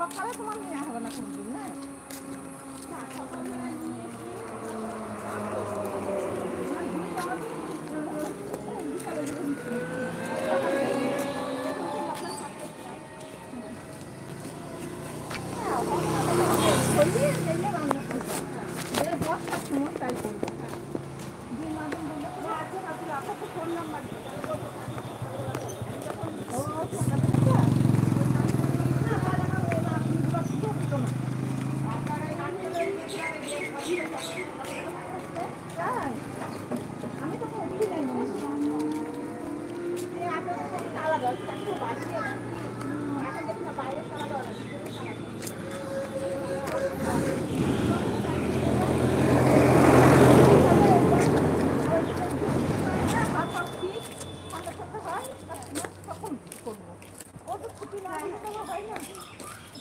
সকালে তোমার নেওয়া হবে না কোনদিন না তাই করবো ফোন নাম্বার আমি তো উঠি নাই আলাদা বাইরে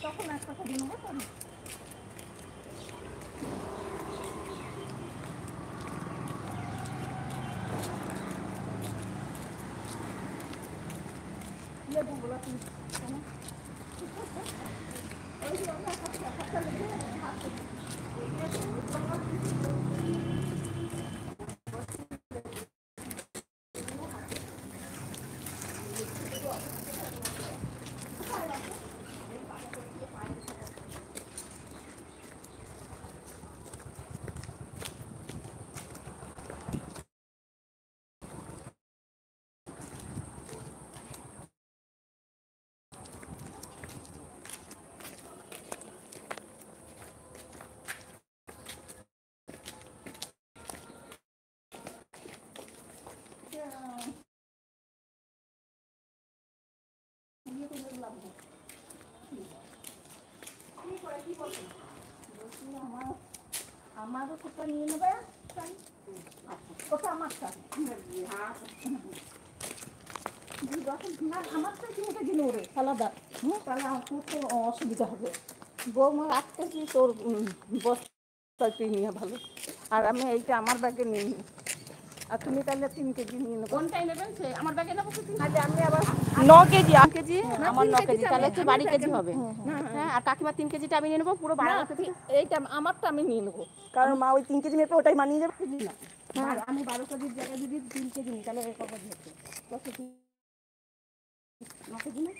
তখন একটা দিন হবে লেবুগুলো আমারও কোথা নিয়ে নেবে ওটা আমারটা আমারটা কিনে কিনে ওরে আলাদা তাহলে আমার খুব অসুবিধা হবে বৌমা রাখতে কি তোর বস্তায় নিয়ে ভালো আর আমি এইটা আমার ব্যাগে নিয়ে নিই আর তুমি তাহলে 3 কেজি নিয়ে নেবো কোনটাই নেবেন সে আমার ব্যাগে নেবো তাহলে আমি আবার 9 কেজি 8 কেজি আমার 9 কেজি তাহলে হচ্ছে 12 কেজি হবে হ্যাঁ আর কাকিমা 3 কেজিটা আমি নিয়ে নেবো পুরো 12 কেজি এইটা আমারটা আমি নিয়ে নেবো কারণ মা ওই 3 কেজি মেপে ওটাই মানিয়ে যাবে কেজি না আর আমি 12 কেজির জায়গায় যদি 3 কেজি নিই তাহলে কত হচ্ছে কত কেজি 9 কেজি না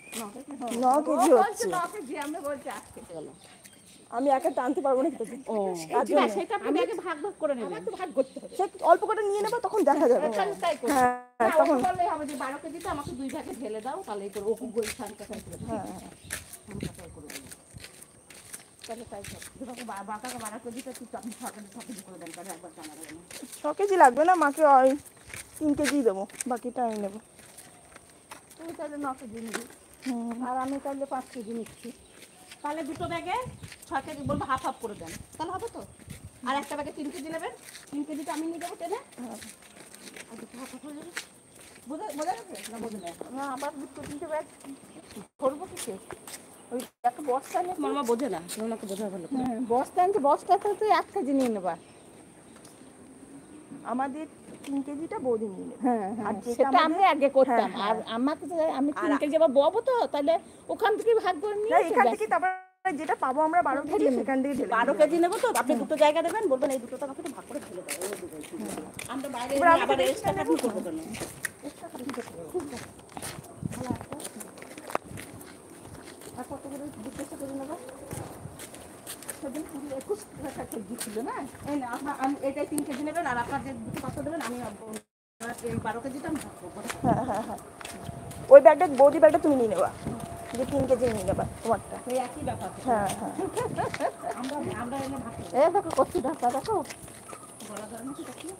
9 কেজি হচ্ছে 9 কেজি আমি বলছি 8 কেজি গেল আমি একা টানতে পারবো না কিন্তু ও সেটা আপনি আগে ভাগ ভাগ করে নেবেন একটু ভাগ করতে হবে সে অল্প করে নিয়ে নেবো তখন দেখা যাবে তাই করো হ্যাঁ তখন বললেই হবে যে 12 কেজিটা আমাকে 2 ভাগে ঢেলে দাও তাহলেই করবো ওকে গোল সানটা খাই করে হ্যাঁ আমি তাই করে দেবো তাহলে তাই করো যেটাকে বাটাকে 12 কেজিটা একটু আপনি 6 কেজি করে দেন তাহলে একবার জানা যাবে না 6 কেজি লাগবে না মাকে ওই 3 কেজি দেবো বাকিটা আমি নেবো তুমি তাহলে 9 কেজি নিবি আর আমি তাহলে 5 কেজি নিচ্ছি তাহলে দুটো ব্যাগে 6 কেজি বলবো হাফ হাফ করে দেন তাহলে হবে তো আর একটা ব্যাগে 3 কেজি নেবেন 3 কেজিটা আমি নিয়ে যাবো টেনে আর দুটো হাফ হাফ হয়ে যাবে বোঝা গেছে না বোঝা না আবার দুটো 3টে ব্যাগ ধরবো কি ওই একটা বস্তা নিয়ে মামা বোঝে না ওনাকে বোঝা ভালো হ্যাঁ বস্তা আনতে বস্তাতে তো 1 কেজি নিয়ে নেবা আমাদের 3 কেজিটা বৌদি নিয়ে নেবে হ্যাঁ হ্যাঁ সেটা আমি আগে করতাম আর আমাকে তো আমি 3 কেজি আবার ববো তো তাহলে ওখান থেকে ভাগ করে নিয়ে এখান থেকে তারপর যেটা পাবো আমরা 12 কেজি সেখান থেকে ঢেলে 12 কেজি নেবো তো আপনি দুটো জায়গা দেবেন বলবেন এই দুটো আমাকে ভাগ করে ঢেলে দাও আমরা বাইরে আবার এক্সট্রা কাটিং করবো কেন আর কত করে 200 করে নেবো সেদিন 21 টাকা কেজি ছিল না এই না আমি এটাই 3 কেজি নেবেন আর আপনার যে দুটো কত দেবেন আমি 12 কেজিটা আমি ভাগ করবো হ্যাঁ ওই ব্যাগটা বৌদি ব্যাগটা তুমি নিয়ে নেবা যে 3 কেজি নিয়ে নেবা তোমারটা এই একই ব্যাপার হ্যাঁ আমরা এনে ভাগ করবো এই দেখো কত ঢাকা দেখো বড় ধরনের কি দেখি না